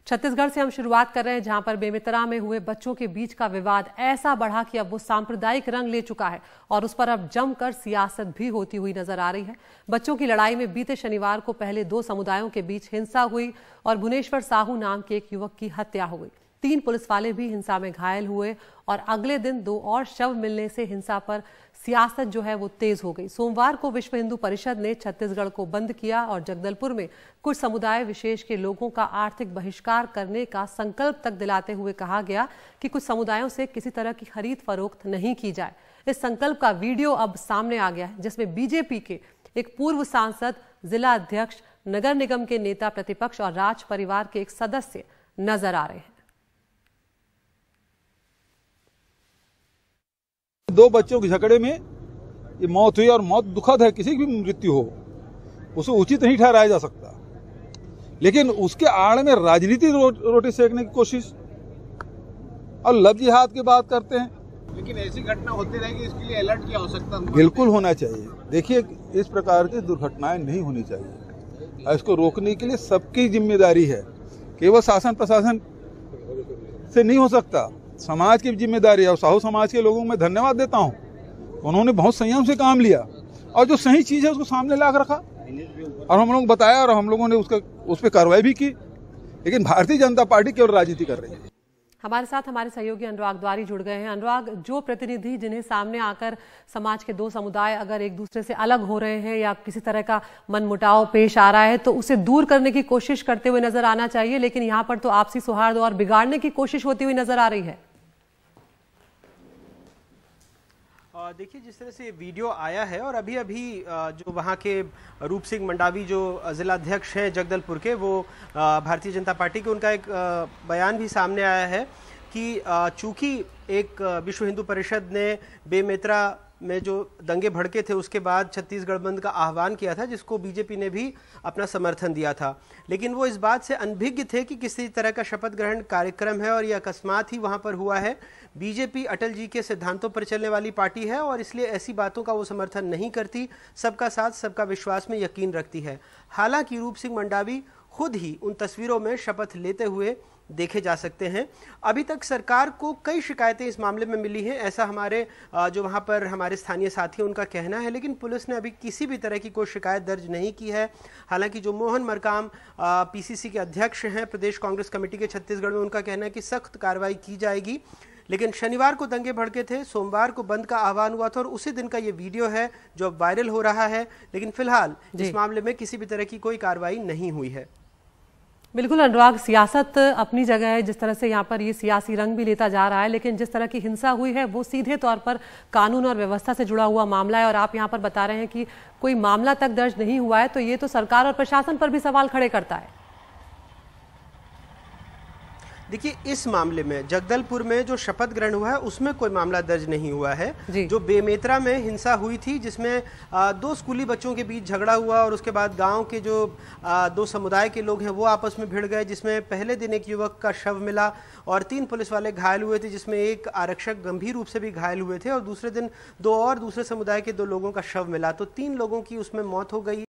छत्तीसगढ़ से हम शुरुआत कर रहे हैं, जहां पर बेमेतरा में हुए बच्चों के बीच का विवाद ऐसा बढ़ा कि अब वो सांप्रदायिक रंग ले चुका है और उस पर अब जमकर सियासत भी होती हुई नजर आ रही है। बच्चों की लड़ाई में बीते शनिवार को पहले दो समुदायों के बीच हिंसा हुई और भुवनेश्वर साहू नाम के एक युवक की हत्या हो गई। 3 पुलिस वाले भी हिंसा में घायल हुए और अगले दिन 2 और शव मिलने से हिंसा पर सियासत जो है वो तेज हो गई। सोमवार को विश्व हिंदू परिषद ने छत्तीसगढ़ को बंद किया और जगदलपुर में कुछ समुदाय विशेष के लोगों का आर्थिक बहिष्कार करने का संकल्प तक दिलाते हुए कहा गया कि कुछ समुदायों से किसी तरह की खरीद फरोख्त नहीं की जाए। इस संकल्प का वीडियो अब सामने आ गया है, जिसमें बीजेपी के एक पूर्व सांसद, जिला अध्यक्ष, नगर निगम के नेता प्रतिपक्ष और राज परिवार के एक सदस्य नजर आ रहे हैं। 2 बच्चों के झगड़े में ये मौत हुई और मौत दुखद है, किसी की भी मृत्यु हो उसे उचित नहीं ठहराया जा सकता, लेकिन उसके आड़ में राजनीति रोटी सेकने की कोशिश और लव जिहाद की बात करते हैं। लेकिन ऐसी घटना होती रहेगी, इसके लिए अलर्ट की आवश्यकता बिल्कुल होना चाहिए। देखिए, इस प्रकार की दुर्घटनाएं नहीं होनी चाहिए। इसको रोकने के लिए सबकी जिम्मेदारी है, केवल शासन प्रशासन से नहीं हो सकता, समाज की जिम्मेदारी है। और साहू समाज के लोगों को मैं धन्यवाद देता हूं, उन्होंने बहुत संयम से काम लिया और जो सही चीज है उसको सामने ला कर रखा और हम लोगों को बताया और हम लोगों ने उस पर कार्रवाई भी की। लेकिन भारतीय जनता पार्टी केवल राजनीति कर रही है। हमारे साथ हमारे सहयोगी अनुराग द्वारी जुड़ गए हैं। अनुराग, जो प्रतिनिधि जिन्हें सामने आकर समाज के 2 समुदाय अगर एक दूसरे से अलग हो रहे हैं या किसी तरह का मनमुटाव पेश आ रहा है तो उसे दूर करने की कोशिश करते हुए नजर आना चाहिए, लेकिन यहाँ पर तो आपसी सौहार्द और बिगाड़ने की कोशिश होती हुई नजर आ रही है। देखिए, जिस तरह से ये वीडियो आया है और अभी जो वहाँ के रूप सिंह मंडावी जो जिला अध्यक्ष हैं जगदलपुर के, वो भारतीय जनता पार्टी के, उनका एक बयान भी सामने आया है कि चूंकि एक विश्व हिंदू परिषद ने बेमेतरा में जो दंगे भड़के थे उसके बाद छत्तीसगढ़ बंद का आह्वान किया था, जिसको बीजेपी ने भी अपना समर्थन दिया था, लेकिन वो इस बात से अनभिज्ञ थे कि किसी तरह का शपथ ग्रहण कार्यक्रम है और यह अकस्मात ही वहां पर हुआ है। बीजेपी अटल जी के सिद्धांतों पर चलने वाली पार्टी है और इसलिए ऐसी बातों का वो समर्थन नहीं करती, सबका साथ सबका विश्वास में यकीन रखती है। हालांकि रूप सिंह मंडावी खुद ही उन तस्वीरों में शपथ लेते हुए देखे जा सकते हैं। अभी तक सरकार को कई शिकायतें इस मामले में मिली हैं, ऐसा हमारे जो वहां पर हमारे स्थानीय साथी हैं उनका कहना है, लेकिन पुलिस ने अभी किसी भी तरह की कोई शिकायत दर्ज नहीं की है। हालांकि जो मोहन मरकाम पीसीसी के अध्यक्ष हैं प्रदेश कांग्रेस कमेटी के छत्तीसगढ़ में, उनका कहना है कि सख्त कार्रवाई की जाएगी। लेकिन शनिवार को दंगे भड़के थे, सोमवार को बंद का आह्वान हुआ था और उसी दिन का ये वीडियो है जो अब वायरल हो रहा है, लेकिन फिलहाल इस मामले में किसी भी तरह की कोई कार्रवाई नहीं हुई है। बिल्कुल अनुराग, सियासत अपनी जगह है, जिस तरह से यहाँ पर ये सियासी रंग भी लेता जा रहा है, लेकिन जिस तरह की हिंसा हुई है वो सीधे तौर पर कानून और व्यवस्था से जुड़ा हुआ मामला है और आप यहाँ पर बता रहे हैं कि कोई मामला तक दर्ज नहीं हुआ है, तो ये तो सरकार और प्रशासन पर भी सवाल खड़े करता है। देखिए, इस मामले में जगदलपुर में जो शपथ ग्रहण हुआ है उसमें कोई मामला दर्ज नहीं हुआ है। जो बेमेतरा में हिंसा हुई थी, जिसमें 2 स्कूली बच्चों के बीच झगड़ा हुआ और उसके बाद गांव के जो 2 समुदाय के लोग हैं वो आपस में भिड़ गए, जिसमें पहले दिन एक युवक का शव मिला और 3 पुलिस वाले घायल हुए थे, जिसमें एक आरक्षक गंभीर रूप से भी घायल हुए थे और दूसरे दिन 2 और दूसरे समुदाय के 2 लोगों का शव मिला, तो 3 लोगों की उसमें मौत हो गई।